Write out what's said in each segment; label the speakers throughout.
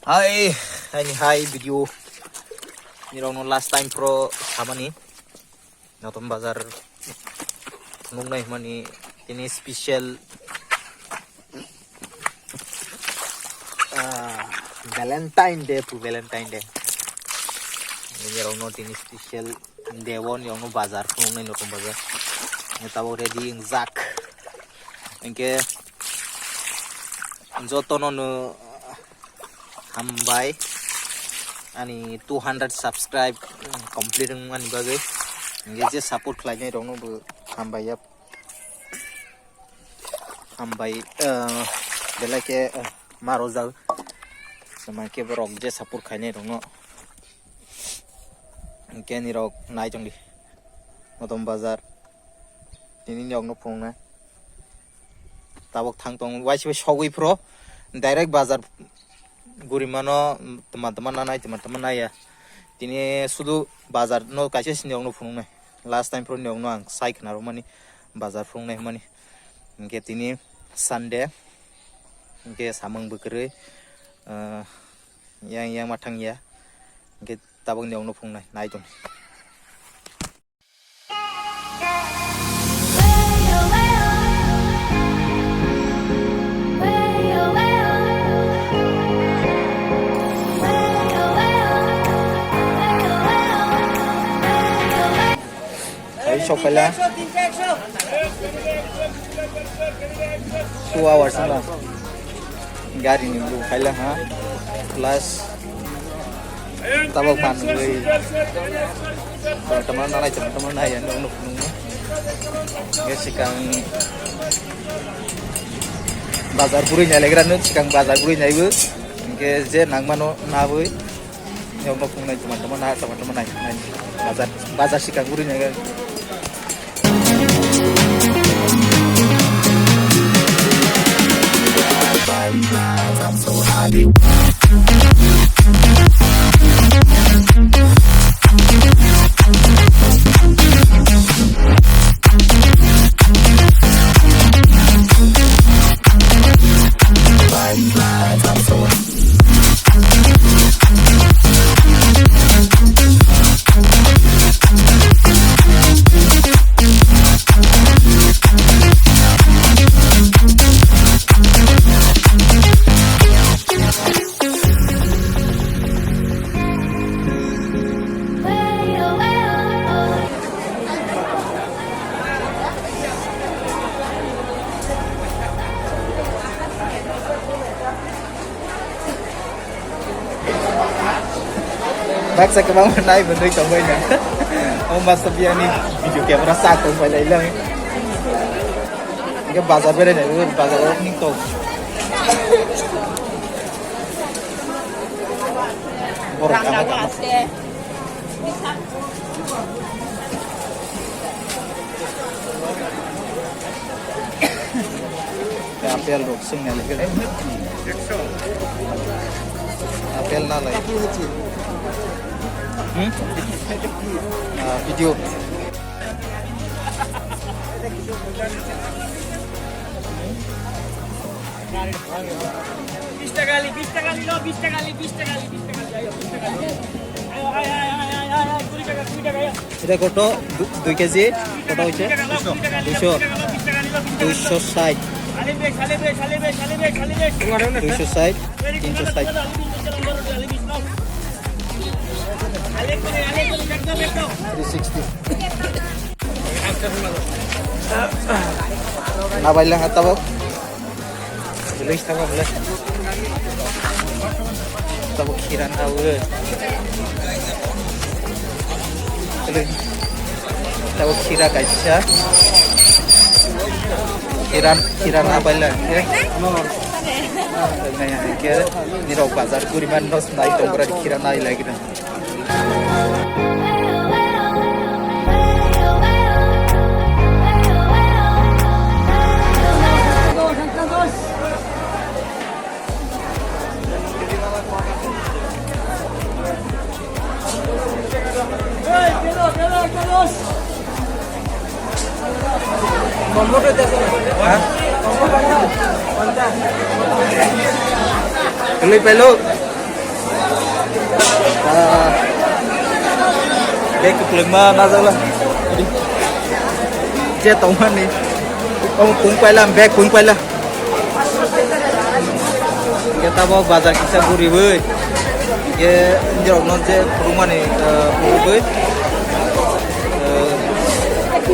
Speaker 1: Hai, ini hai video. Ini orang last time pro sama nih. Nonton bazar nungai mani ini special Valentine Day pu Valentine Day. Ini orang ini special Dewon yang bazar nungai nonton bazar. Ini tahu ready zak. Engke jotonon hambai ani 200 subscribe complete ani bagai ngeje support khlainya rongno bu hambai belake marozal samake borok je support khaine rongno keni rok nai jongli notom bazar tini rongno phongna tabok thangtong waisibe sogui pro direct bazar Gurimano teman-teman ya. Tini sudu bazar no kaise siniong no phunung nai. Last time pro niong no ang sai khna ro mani bazar phunung nai mani. Ingke tini Sunday. Ingke samang bukre yang matang ya. Ingke tabang niong no phunung nai nai tong. Shop pala 2 hours na gari ni lu pala ha plus tabak pan goi teman na yan nung sikang bazar puri nya legra nu sikang bazar puri nya ibu ke je nangmano na boi yang no phung nai teman-teman na bazar sikang puri nya I'm so happy. Bác sẽ các bạn hôm nay mình đi chồng bên này ông bà sắp đi video kẹp nó sạc không phải lấy lăng cái bà già bên đây này bà già nó ninh tồn vô rồi cảm ơn cái apel rục sinh này lấy cái apel na lấy video Bista kali lo, bista kali, ayo, bista kali. Ayo, kuri jaga. Ini koto 2 kg, koto hoche 260. 260, 360. Nabay lang at tabok. Bilis tabok lang. Tabok kiran awal. Tabok kira kaisa. Kiran nabay lang. Ini rok bazar kuriman nos naik tongkra kiran naik lagi dah. Tuloy pelo. Cái cực lực mà na ra là đi che tổng hơn đi ông cũng quay làm bé cũng quay là kita bawa bazar kita buri boy ye jorok non je rumah ni buri boy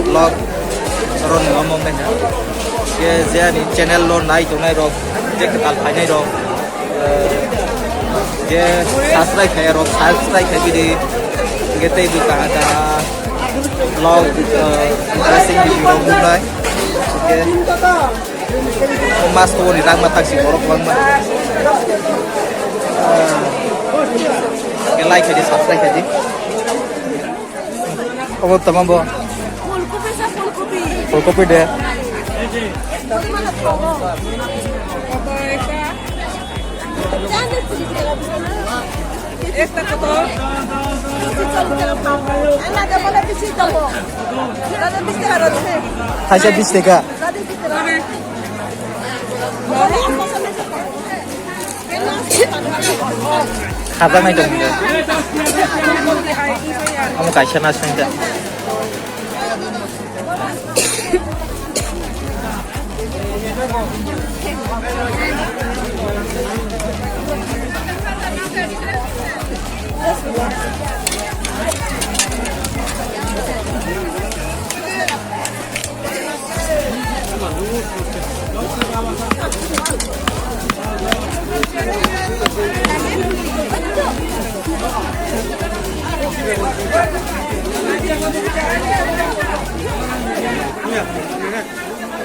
Speaker 1: vlog ron ngomong kan ye je ni channel lo nai tu nai rok je ketal phai nai rok je subscribe khai rok subscribe khai bi di kita ibu kata vlog interesting video rok mulai oke mas tuh di tang matak si borok bang mah like aja subscribe aja oh tamam bo full copy deh
Speaker 2: একটা কত আলাদা বলে বেশি দেব দাদা 20 টাকা আছে
Speaker 1: aja 20 টাকা খাজা নাই তো kamu kasih nasi enggak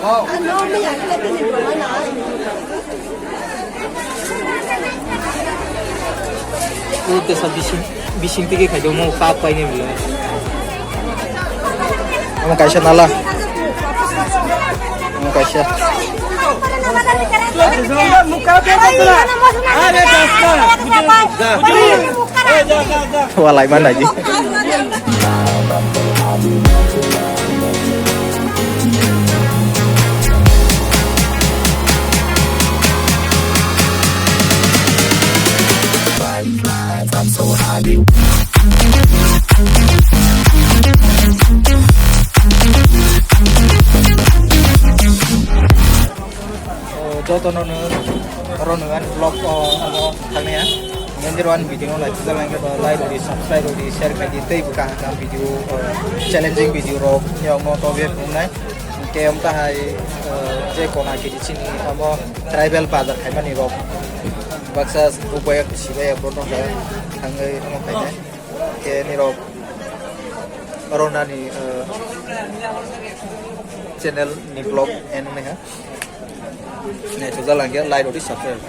Speaker 2: Ano, may yakit din po na.
Speaker 1: Udah sabising bising tiga kajo mau apa ini belum kamu kasih nala kamu kasih walai mana aja I'm so happy. Cho tôi nó rồi nữa anh vlog thằng này á nhân jeruan video này chúng ta làm cái like rồi đi subscribe rồi đi share cái gì tây bukan cái video challenging video rồi nhưng mà tôi biết hôm nay cái ông ta hay je kona cái di sini sama tribal bazar khai mani rồi baksa upaya sibaya bono ha thangai no khai ke ni ro corona ni channel ni vlog en ne ha ne chu za lang ke like ro di subscribe